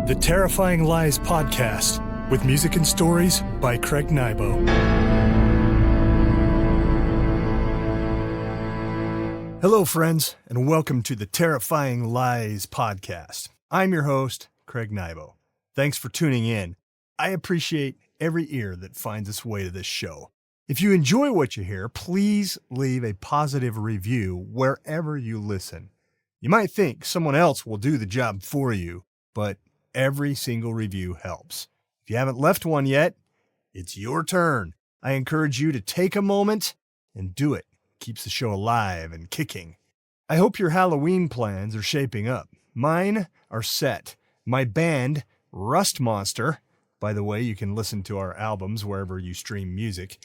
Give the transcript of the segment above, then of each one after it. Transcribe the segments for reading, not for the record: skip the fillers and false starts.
The Terrifying Lies Podcast, with music and stories by Craig Nybo. Hello, friends, and welcome to the Terrifying Lies Podcast. I'm your host, Craig Nybo. Thanks for tuning in. I appreciate every ear that finds its way to this show. If you enjoy what you hear, please leave a positive review wherever you listen. You might think someone else will do the job for you, but every single review helps. If you haven't left one yet, it's your turn. I encourage you to take a moment and do it. Keeps the show alive and kicking. I hope your Halloween plans are shaping up. Mine are set. My band, Rust Monster, by the way, you can listen to our albums wherever you stream music,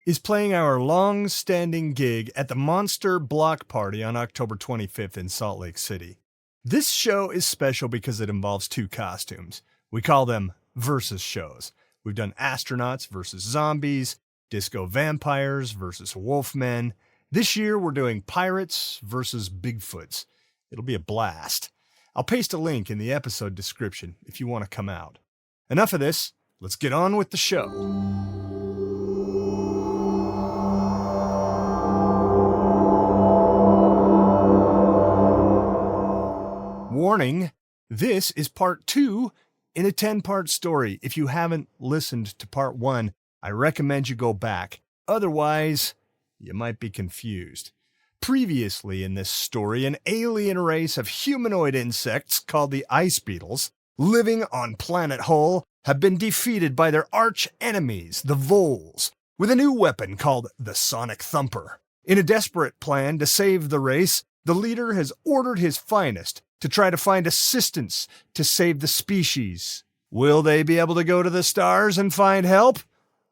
is playing our long-standing gig at the Monster Block Party on October 25th in Salt Lake City. This show is special because it involves two costumes. We call them versus shows. We've done astronauts versus zombies, disco vampires versus wolfmen. This year we're doing pirates versus Bigfoots. It'll be a blast. I'll paste a link in the episode description if you want to come out. Enough of this. Let's get on with the show. Warning, this is part 2 in a 10-part story. If you haven't listened to part 1, I recommend you go back. Otherwise, you might be confused. Previously in this story, an alien race of humanoid insects called the Ice Beetles, living on planet Hull, have been defeated by their arch enemies, the Voles, with a new weapon called the Sonic Thumper. In a desperate plan to save the race, the leader has ordered his finest to try to find assistance to save the species. Will they be able to go to the stars and find help?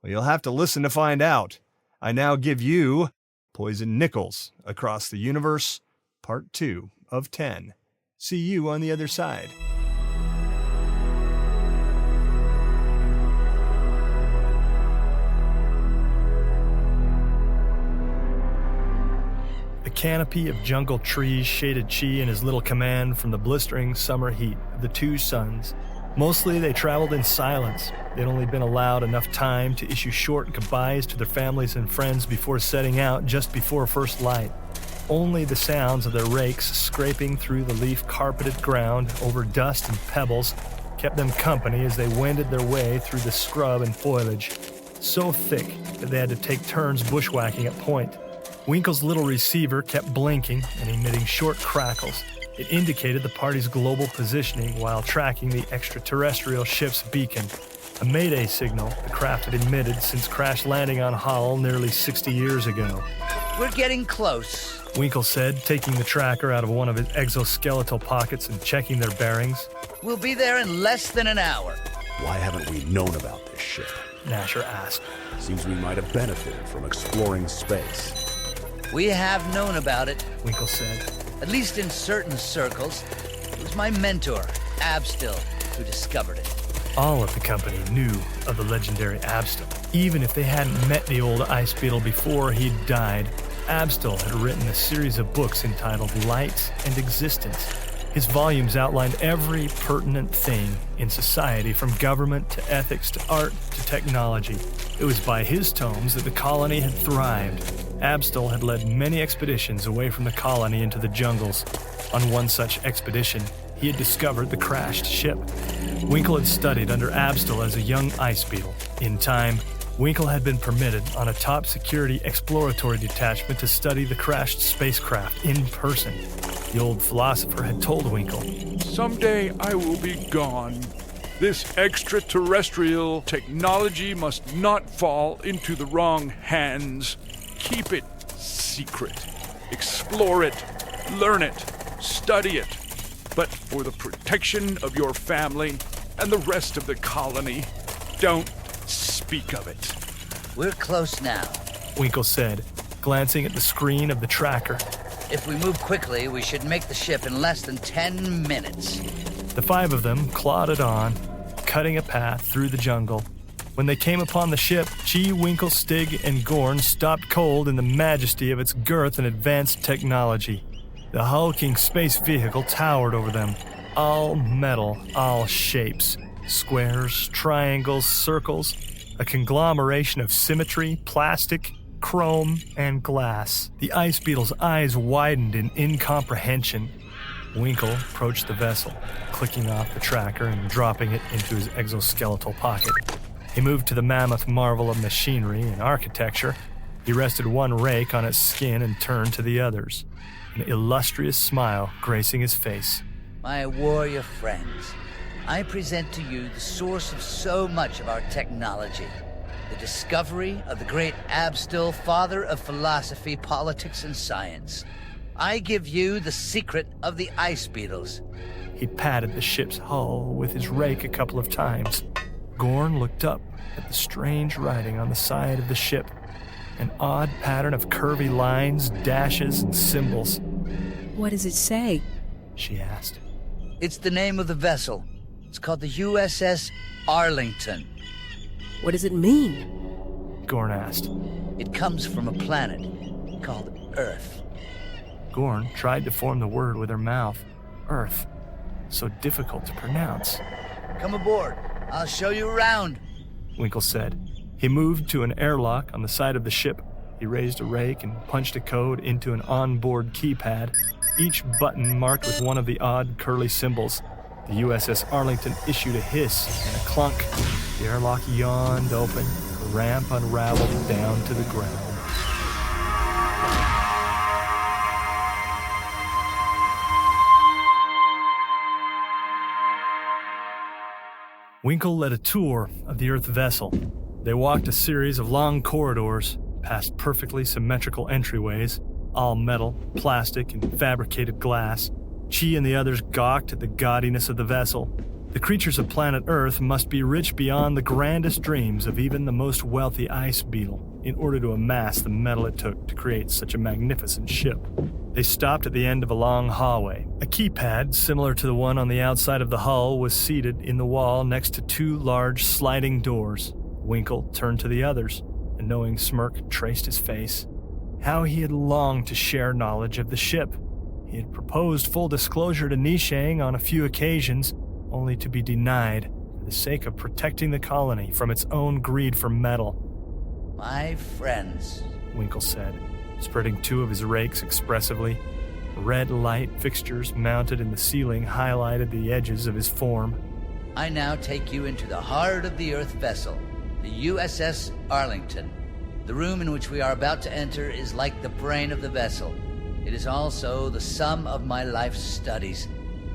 Well, you'll have to listen to find out. I now give you Poison Nickels Across the Universe, Part 2 of 10. See you on the other side. A canopy of jungle trees shaded Chi and his little command from the blistering summer heat of the two suns. Mostly they traveled in silence. They'd only been allowed enough time to issue short goodbyes to their families and friends before setting out just before first light. Only the sounds of their rakes scraping through the leaf-carpeted ground over dust and pebbles kept them company as they wended their way through the scrub and foliage, so thick that they had to take turns bushwhacking at point. Winkle's little receiver kept blinking and emitting short crackles. It indicated the party's global positioning while tracking the extraterrestrial ship's beacon, a mayday signal the craft had emitted since crash landing on Hull nearly 60 years ago. We're getting close, Winkle said, taking the tracker out of one of his exoskeletal pockets and checking their bearings. We'll be there in less than an hour. Why haven't we known about this ship? Nasher asked. Seems we might have benefited from exploring space. We have known about it, Winkle said. at least in certain circles. It was my mentor, Abstill, who discovered it. All of the company knew of the legendary Abstill. Even if they hadn't met the old Ice Beetle before he'd died, Abstill had written a series of books entitled Light and Existence. His volumes outlined every pertinent thing in society, from government to ethics to art to technology. It was by his tomes that the colony had thrived. Abstill had led many expeditions away from the colony into the jungles. On one such expedition, he had discovered the crashed ship. Winkle had studied under Abstill as a young Ice Beetle. In time, Winkle had been permitted on a top-security exploratory detachment to study the crashed spacecraft in person. The old philosopher had told Winkle, "Someday I will be gone. This extraterrestrial technology must not fall into the wrong hands. Keep it secret. Explore it, learn it, study it. But for the protection of your family and the rest of the colony, don't speak of it." We're close now. Winkle said, glancing at the screen of the tracker. If we move quickly, we should make the ship in less than 10 minutes. The five of them plodded on, cutting a path through the jungle. When they came upon the ship, Chi, Winkle, Stig, and Gorn stopped cold in the majesty of its girth and advanced technology. The hulking space vehicle towered over them. All metal, all shapes. Squares, triangles, circles. A conglomeration of symmetry, plastic, chrome, and glass. The Ice Beetles' eyes widened in incomprehension. Winkle approached the vessel, clicking off the tracker and dropping it into his exoskeletal pocket. He moved to the mammoth marvel of machinery and architecture. He rested one rake on its skin and turned to the others, an illustrious smile gracing his face. My warrior friends, I present to you the source of so much of our technology, the discovery of the great Abstill, father of philosophy, politics, and science. I give you the secret of the Ice Beetles. He patted the ship's hull with his rake a couple of times. Gorn looked up at the strange writing on the side of the ship, an odd pattern of curvy lines, dashes, and symbols. What does it say? She asked. It's the name of the vessel. It's called the USS Arlington. What does it mean? Gorn asked. It comes from a planet called Earth. Gorn tried to form the word with her mouth. Earth. So difficult to pronounce. Come aboard. I'll show you around, Winkle said. He moved to an airlock on the side of the ship. He raised a rake and punched a code into an onboard keypad, each button marked with one of the odd curly symbols. The USS Arlington issued a hiss and a clunk. The airlock yawned open. The ramp unraveled down to the ground. Winkle led a tour of the Earth vessel. They walked a series of long corridors, past perfectly symmetrical entryways, all metal, plastic, and fabricated glass. Chi and the others gawked at the gaudiness of the vessel. The creatures of planet Earth must be rich beyond the grandest dreams of even the most wealthy ice beetle in order to amass the metal it took to create such a magnificent ship. They stopped at the end of a long hallway. A keypad, similar to the one on the outside of the hull, was seated in the wall next to two large sliding doors. Winkle turned to the others. A knowing smirk traced his face. How he had longed to share knowledge of the ship. He had proposed full disclosure to Nishang on a few occasions, only to be denied for the sake of protecting the colony from its own greed for metal. My friends, Winkle said, spreading two of his rakes expressively. Red light fixtures mounted in the ceiling highlighted the edges of his form. I now take you into the heart of the Earth vessel, the USS Arlington. The room in which we are about to enter is like the brain of the vessel. It is also the sum of my life's studies.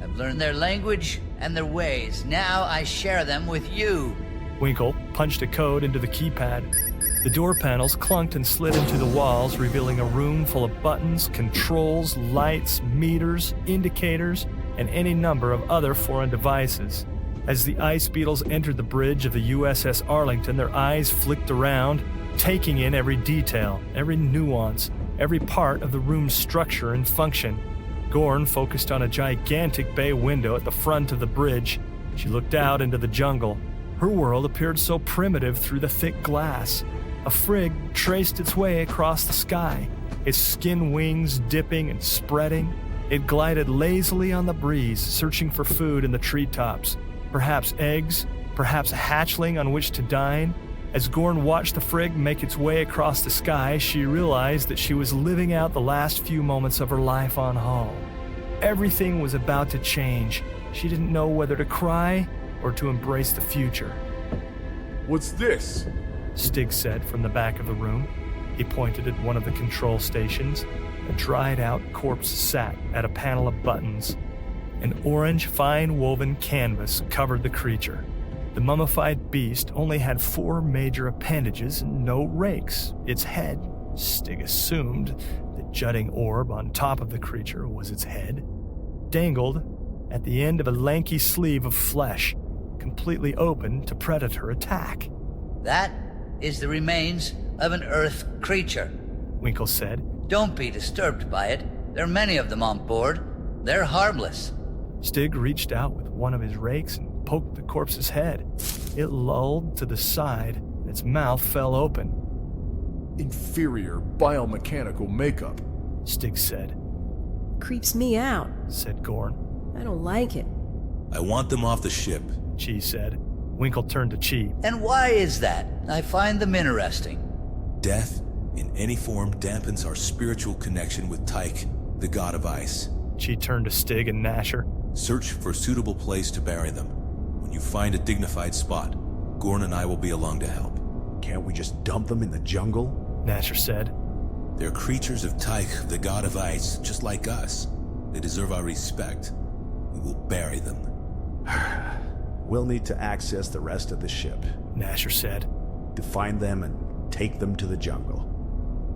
I've learned their language and their ways. Now I share them with you. Winkle punched a code into the keypad. The door panels clunked and slid into the walls, revealing a room full of buttons, controls, lights, meters, indicators, and any number of other foreign devices. As the Ice Beetles entered the bridge of the USS Arlington, their eyes flicked around, taking in every detail, every nuance, every part of the room's structure and function. Gorn focused on a gigantic bay window at the front of the bridge. She looked out into the jungle. Her world appeared so primitive through the thick glass. A frigg traced its way across the sky, its skin wings dipping and spreading. It glided lazily on the breeze, searching for food in the treetops. Perhaps eggs, perhaps a hatchling on which to dine. As Gorn watched the frigg make its way across the sky, she realized that she was living out the last few moments of her life on Hull. Everything was about to change. She didn't know whether to cry or to embrace the future. What's this? Stig said from the back of the room. He pointed at one of the control stations. A dried-out corpse sat at a panel of buttons. An orange, fine-woven canvas covered the creature. The mummified beast only had 4 major appendages and no rakes. Its head, Stig assumed the jutting orb on top of the creature was its head, dangled at the end of a lanky sleeve of flesh, completely open to predator attack. That is the remains of an Earth creature, Winkle said. Don't be disturbed by it. There are many of them on board. They're harmless. Stig reached out with one of his rakes and poked the corpse's head. It lulled to the side, and its mouth fell open. Inferior biomechanical makeup, Stig said. Creeps me out, Said Gorn. I don't like it. I want them off the ship. Chi said. Winkle turned to Chi. And why is that? I find them interesting. Death, in any form, dampens our spiritual connection with Tyke, the god of ice. Chi turned to Stig and Nasher. Search for a suitable place to bury them. When you find a dignified spot, Gorn and I will be along to help. Can't we just dump them in the jungle? Nasher said. They're creatures of Tyke, the god of ice, just like us. They deserve our respect. We will bury them. We'll need to access the rest of the ship. Nasher said. To find them and take them to the jungle.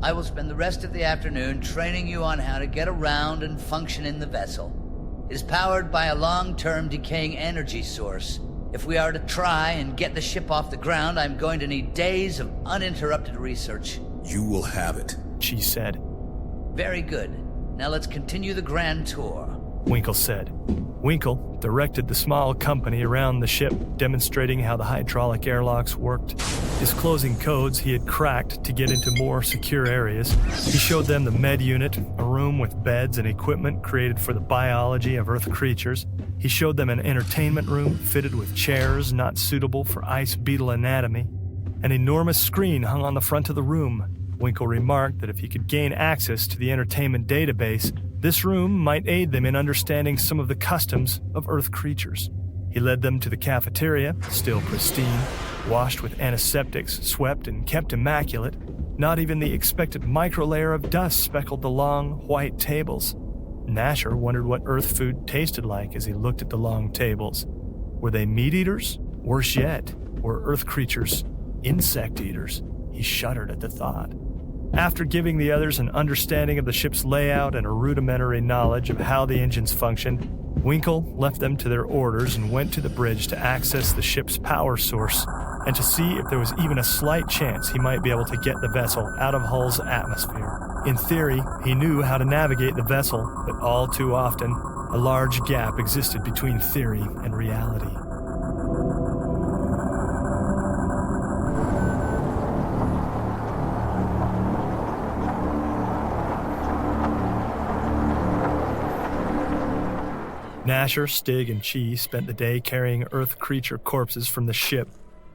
I will spend the rest of the afternoon training you on how to get around and function in the vessel. It is powered by a long-term decaying energy source. If we are to try and get the ship off the ground, I'm going to need days of uninterrupted research. You will have it, Chi said. Very good. Now let's continue the grand tour. Winkle said. Winkle directed the small company around the ship, demonstrating how the hydraulic airlocks worked. Disclosing codes he had cracked to get into more secure areas. He showed them the med unit, a room with beds and equipment created for the biology of Earth creatures. He showed them an entertainment room fitted with chairs not suitable for ice beetle anatomy. An enormous screen hung on the front of the room. Winkle remarked that if he could gain access to the entertainment database, this room might aid them in understanding some of the customs of Earth creatures. He led them to the cafeteria, still pristine, washed with antiseptics, swept and kept immaculate. Not even the expected microlayer of dust speckled the long, white tables. Nasher wondered what Earth food tasted like as he looked at the long tables. Were they meat eaters? Worse yet, were Earth creatures insect eaters? He shuddered at the thought. After giving the others an understanding of the ship's layout and a rudimentary knowledge of how the engines functioned, Winkle left them to their orders and went to the bridge to access the ship's power source and to see if there was even a slight chance he might be able to get the vessel out of Hull's atmosphere. In theory, he knew how to navigate the vessel, but all too often, a large gap existed between theory and reality. Nasher, Stig, and Chi spent the day carrying Earth creature corpses from the ship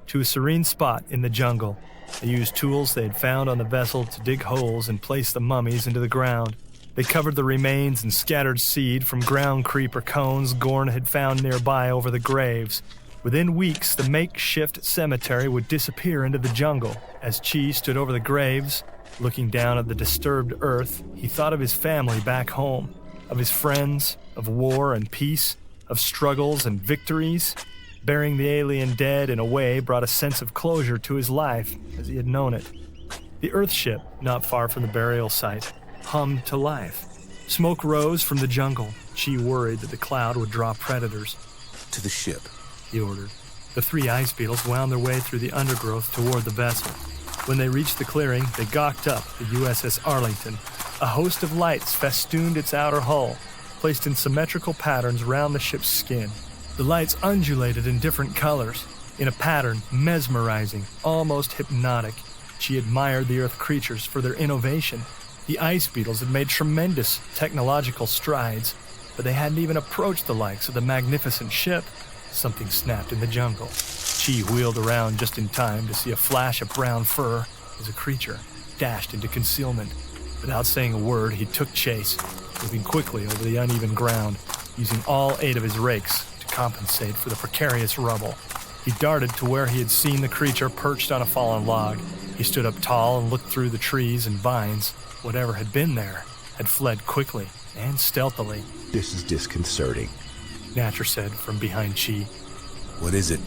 to a serene spot in the jungle. They used tools they had found on the vessel to dig holes and place the mummies into the ground. They covered the remains and scattered seed from ground creeper cones Gorn had found nearby over the graves. Within weeks, the makeshift cemetery would disappear into the jungle. As Chi stood over the graves, looking down at the disturbed earth, he thought of his family back home, of his friends, of war and peace, of struggles and victories. Burying the alien dead in a way brought a sense of closure to his life as he had known it. The Earth ship, not far from the burial site, hummed to life. Smoke rose from the jungle. Chi worried that the cloud would draw predators. To the ship, he ordered. The 3 Ice Beetles wound their way through the undergrowth toward the vessel. When they reached the clearing, they gawked up the USS Arlington. A host of lights festooned its outer hull, placed in symmetrical patterns round the ship's skin. The lights undulated in different colors, in a pattern mesmerizing, almost hypnotic. She admired the Earth creatures for their innovation. The Ice Beetles had made tremendous technological strides, but they hadn't even approached the likes of the magnificent ship. Something snapped in the jungle. Chi wheeled around just in time to see a flash of brown fur as a creature dashed into concealment. Without saying a word, he took chase, moving quickly over the uneven ground, using all 8 of his rakes to compensate for the precarious rubble. He darted to where he had seen the creature perched on a fallen log. He stood up tall and looked through the trees and vines. Whatever had been there had fled quickly and stealthily. This is disconcerting, Nasher said from behind Chi. What is it?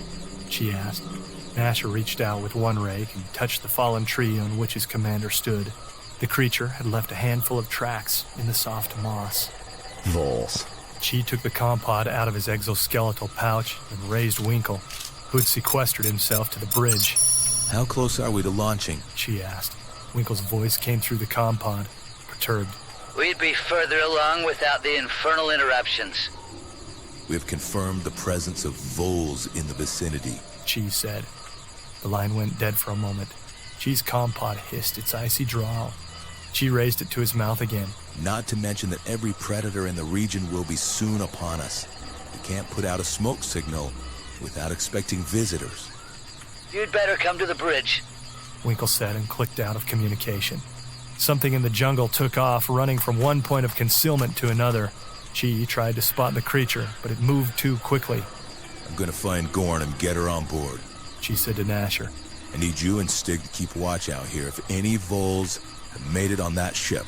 Chi asked. Nasher reached out with one rake and touched the fallen tree on which his commander stood. The creature had left a handful of tracks in the soft moss. Voles. Chi took the compod out of his exoskeletal pouch and raised Winkle, who had sequestered himself to the bridge. How close are we to launching? Chi asked. Winkle's voice came through the compod, perturbed. We'd be further along without the infernal interruptions. We have confirmed the presence of Voles in the vicinity, Chi said. The line went dead for a moment. Chi's compod hissed its icy drawl. Chi raised it to his mouth again. Not to mention that every predator in the region will be soon upon us. You can't put out a smoke signal without expecting visitors. You'd better come to the bridge. Winkle said and clicked out of communication. Something in the jungle took off, running from one point of concealment to another. Chi tried to spot the creature, but it moved too quickly. I'm gonna find Gorn and get her on board. Chi said to Nasher. I need you and Stig to keep watch out here. If any Voles have made it on that ship,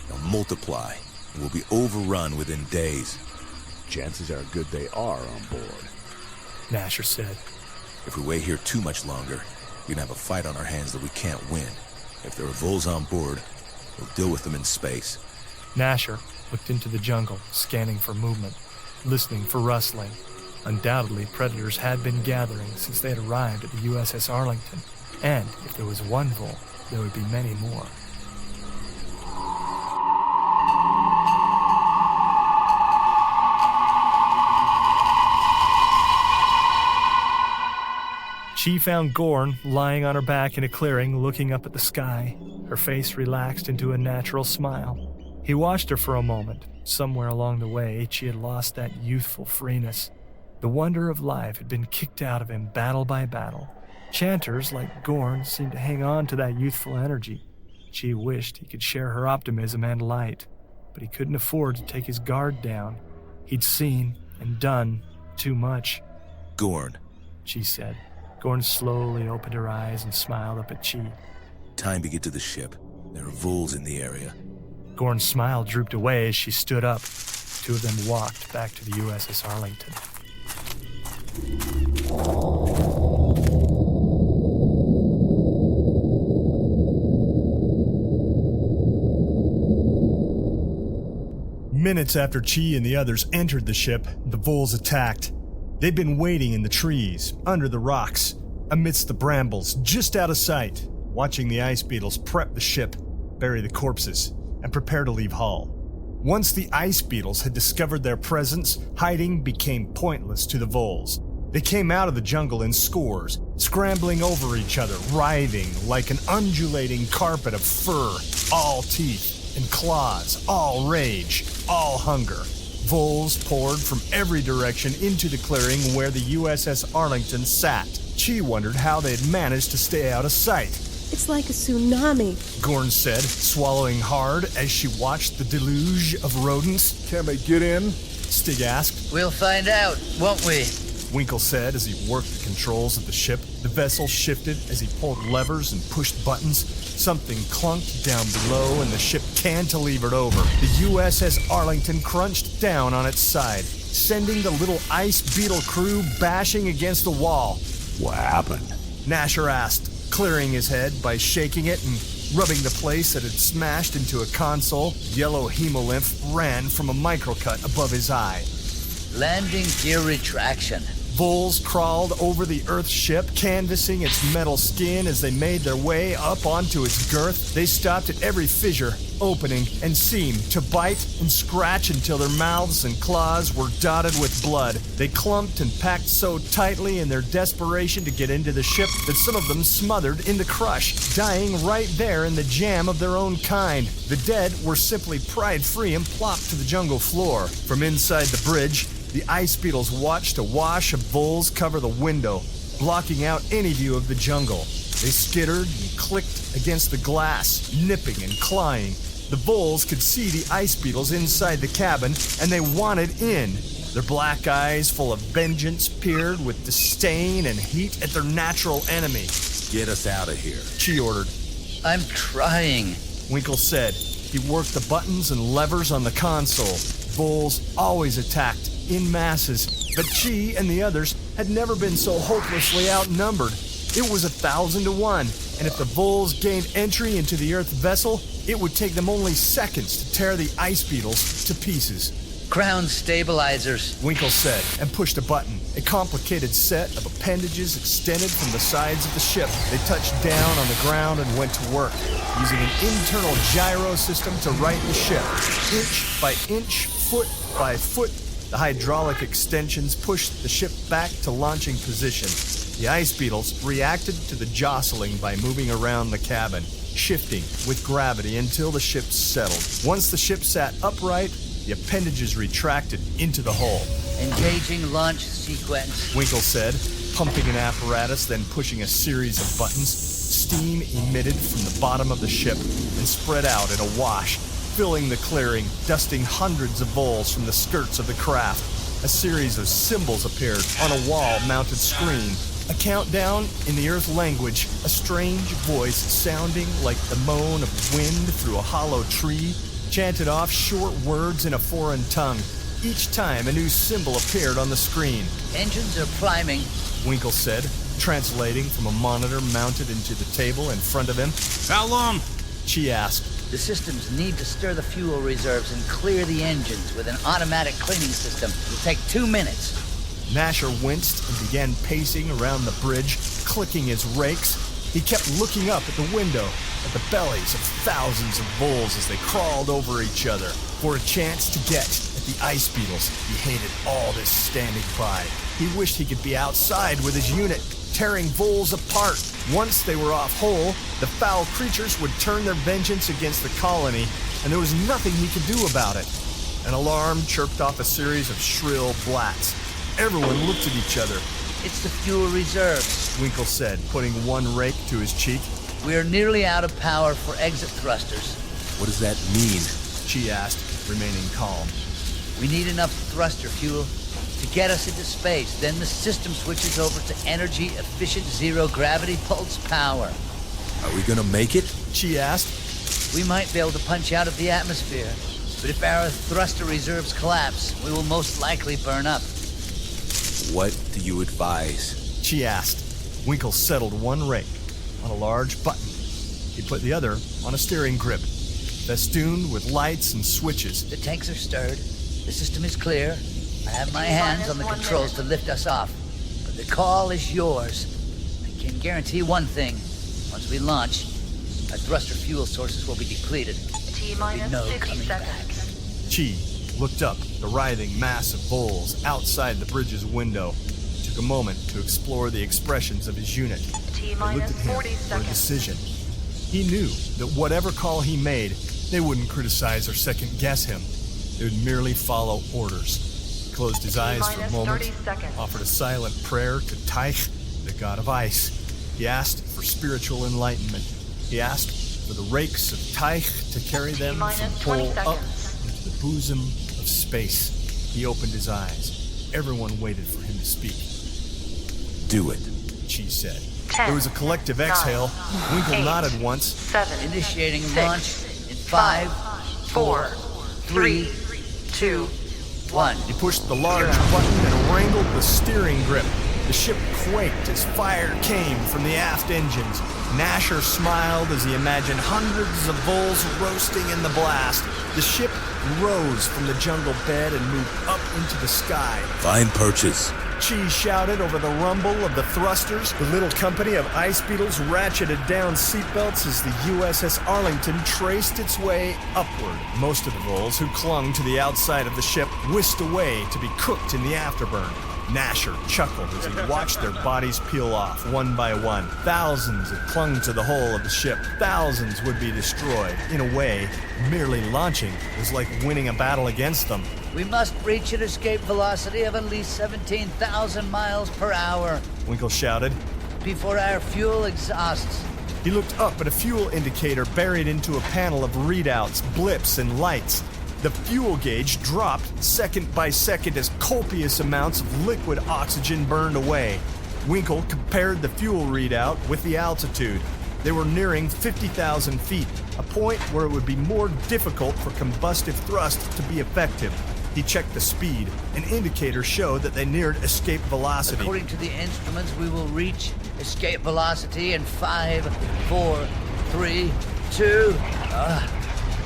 they'll multiply and will be overrun within days. Chances are good they are on board. Nasher said. If we wait here too much longer, we're gonna have a fight on our hands that we can't win. If there are Voles on board, we'll deal with them in space. Nasher looked into the jungle, scanning for movement, listening for rustling. Undoubtedly, predators had been gathering since they had arrived at the USS Arlington. And if there was one Vole, there would be many more. She found Gorn lying on her back in a clearing, looking up at the sky. Her face relaxed into a natural smile. He watched her for a moment. Somewhere along the way, she had lost that youthful freeness. The wonder of life had been kicked out of him battle by battle. Chanters like Gorn seemed to hang on to that youthful energy. She wished he could share her optimism and light, but he couldn't afford to take his guard down. He'd seen and done too much. Gorn, She said. Gorn slowly opened her eyes and smiled up at Chi. time to get to the ship. There are Voles in the area. Gorn's smile drooped away as she stood up. Two of them walked back to the USS Arlington. Minutes after Chi and the others entered the ship, the Voles attacked. They'd been waiting in the trees, under the rocks, amidst the brambles, just out of sight, watching the Ice Beetles prep the ship, bury the corpses, and prepare to leave Hull. Once the Ice Beetles had discovered their presence, hiding became pointless to the Voles. They came out of the jungle in scores, scrambling over each other, writhing like an undulating carpet of fur, all teeth and claws, all rage, all hunger. Voles poured from every direction into the clearing where the USS Arlington sat. Chi wondered how they had managed to stay out of sight. It's like a tsunami. Gorn said, swallowing hard as she watched the deluge of rodents. Can they get in? Stig asked. We'll find out, won't we? Winkle said as he worked the controls of the ship. The vessel shifted as he pulled levers and pushed buttons. Something clunked down below and the ship cantilevered over. The USS Arlington crunched down on its side, sending the little Ice Beetle crew bashing against the wall. What happened? Nasher asked, clearing his head by shaking it and rubbing the place that had smashed into a console. Yellow hemolymph ran from a microcut above his eye. Landing gear retraction. Voles crawled over the Earth ship, canvassing its metal skin as they made their way up onto its girth. They stopped at every fissure, opening, and seemed to bite and scratch until their mouths and claws were dotted with blood. They clumped and packed so tightly in their desperation to get into the ship that some of them smothered in the crush, dying right there in the jam of their own kind. The dead were simply pried free and plopped to the jungle floor. From inside the bridge, the Ice Beetles watched a wash of Voles cover the window, blocking out any view of the jungle. They skittered and clicked against the glass, nipping and clawing. The Voles could see the Ice Beetles inside the cabin, and they wanted in. Their black eyes, full of vengeance, peered with disdain and heat at their natural enemy. Get us out of here. Chi ordered. I'm trying. Winkle said. He worked the buttons and levers on the console. Voles always attacked in masses, but Chi and the others had never been so hopelessly outnumbered. It was 1,000 to 1, and if the Voles gained entry into the Earth vessel, it would take them only seconds to tear the Ice Beetles to pieces. Ground stabilizers. Winkle said, and pushed a button. A complicated set of appendages extended from the sides of the ship. They touched down on the ground and went to work, using an internal gyro system to right the ship. Inch by inch, foot by foot, the hydraulic extensions pushed the ship back to launching position. The Ice Beetles reacted to the jostling by moving around the cabin, shifting with gravity until the ship settled. Once the ship sat upright, the appendages retracted into the hull. Engaging launch sequence. Winkle said, pumping an apparatus, then pushing a series of buttons. Steam emitted from the bottom of the ship and spread out in a wash, filling the clearing, dusting hundreds of Voles from the skirts of the craft. A series of symbols appeared on a wall-mounted screen. A countdown in the Earth language, a strange voice sounding like the moan of wind through a hollow tree, chanted off short words in a foreign tongue. Each time a new symbol appeared on the screen. Engines are priming. Winkle said, translating from a monitor mounted into the table in front of him. How long? She asked. The systems need to stir the fuel reserves and clear the engines with an automatic cleaning system. It'll take 2 minutes. Nasher winced and began pacing around the bridge, clicking his rakes. He kept looking up at the window, at the bellies of thousands of Voles as they crawled over each other for a chance to get at the Ice Beetles. He hated all this standing by. He wished he could be outside with his unit, tearing Voles apart. Once they were off whole, the foul creatures would turn their vengeance against the colony, and there was nothing he could do about it. An alarm chirped off a series of shrill blats. Everyone looked at each other. It's the fuel reserves. Winkle said, putting one rake to his cheek. We are nearly out of power for exit thrusters. What does that mean? She asked, remaining calm. We need enough thruster fuel to get us into space. Then the system switches over to energy-efficient zero-gravity pulse power. Are we gonna make it? She asked. We might be able to punch out of the atmosphere, but if our thruster reserves collapse, we will most likely burn up. What do you advise? She asked. Winkle settled one rake on a large button. He put the other on a steering grip, festooned with lights and switches. The tanks are stirred. The system is clear. I have my hands on the controls to lift us off. But the call is yours. I can guarantee one thing. Once we launch, our thruster fuel sources will be depleted. There'll be no coming back. Chi looked up the writhing mass of Voles outside the bridge's window. It took a moment to explore the expressions of his unit. They looked at him for a decision. He knew that whatever call he made, they wouldn't criticize or second-guess him. They would merely follow orders. He closed his eyes for a moment, offered a silent prayer to Taich, the god of ice. He asked for spiritual enlightenment. He asked for the rakes of Taich to carry them from pole up into the bosom of space. He opened his eyes. Everyone waited for him to speak. Do it. Chi said. There was a collective exhale. Winkle nodded once. Initiating launch in 5, 4, 3, 2, 1. He pushed the large button and wrangled the steering grip. The ship quaked as fire came from the aft engines. Nasher smiled as he imagined hundreds of Voles roasting in the blast. The ship rose from the jungle bed and moved up into the sky. Fine purchase. Chi shouted over the rumble of the thrusters. The little company of Ice Beetles ratcheted down seatbelts as the USS Arlington traced its way upward. Most of the Voles who clung to the outside of the ship whisked away to be cooked in the afterburn. Nasher chuckled as he watched their bodies peel off, one by one. Thousands had clung to the hull of the ship. Thousands would be destroyed. In a way, merely launching was like winning a battle against them. We must reach an escape velocity of at least 17,000 miles per hour Winkle shouted. before our fuel exhausts. He looked up at a fuel indicator buried into a panel of readouts, blips, and lights. The fuel gauge dropped second by second as copious amounts of liquid oxygen burned away. Winkle compared the fuel readout with the altitude. They were nearing 50,000 feet, a point where it would be more difficult for combustive thrust to be effective. He checked the speed. An indicator showed that they neared escape velocity. According to the instruments, we will reach escape velocity in 5, 4, 3, 2,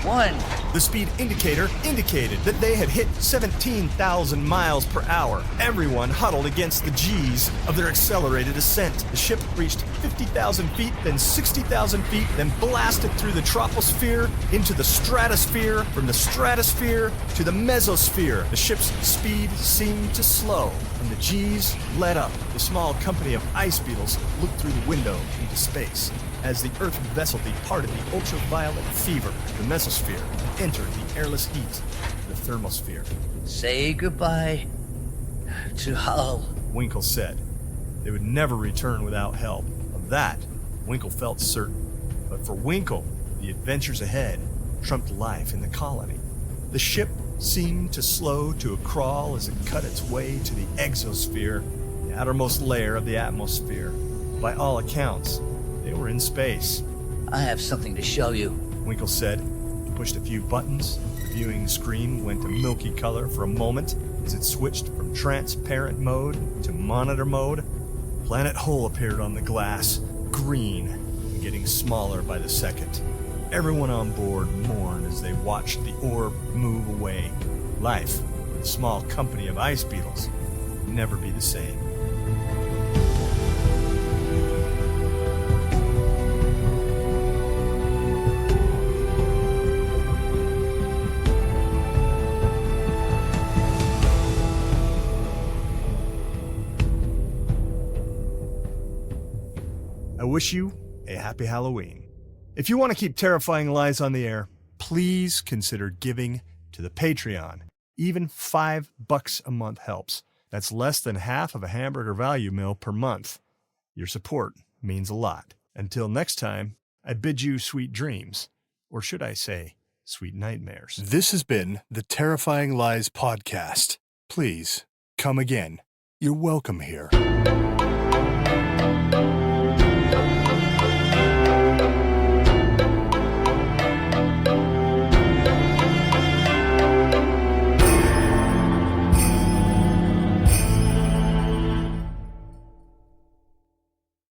1. The speed indicator indicated that they had hit 17,000 miles per hour. Everyone huddled against the G's of their accelerated ascent. The ship reached 50,000 feet, then 60,000 feet, then blasted through the troposphere into the stratosphere, from the stratosphere to the mesosphere. The ship's speed seemed to slow, and the G's let up. The small company of Ice Beetles looked through the window into space. As the Earth vessel departed the ultraviolet fever, the mesosphere, and entered the airless heat of the thermosphere. Say goodbye to Hull. Winkle said. They would never return without help. Of that, Winkle felt certain. But for Winkle, the adventures ahead trumped life in the colony. The ship seemed to slow to a crawl as it cut its way to the exosphere, the outermost layer of the atmosphere. By all accounts, they were in space. I have something to show you. Winkle said. He pushed a few buttons. The viewing screen went to milky color for a moment as it switched from transparent mode to monitor mode. Planet Hull appeared on the glass, green, and getting smaller by the second. Everyone on board mourned as they watched the orb move away. Life, with a small company of Ice Beetles, would never be the same. I wish you a happy Halloween. If you want to keep Terrifying Lies on the air, please consider giving to the Patreon. Even $5 a month helps. That's less than half of a hamburger value meal per month. Your support means a lot. Until next time, I bid you sweet dreams. Or should I say, sweet nightmares. This has been the Terrifying Lies podcast. Please, come again. You're welcome here.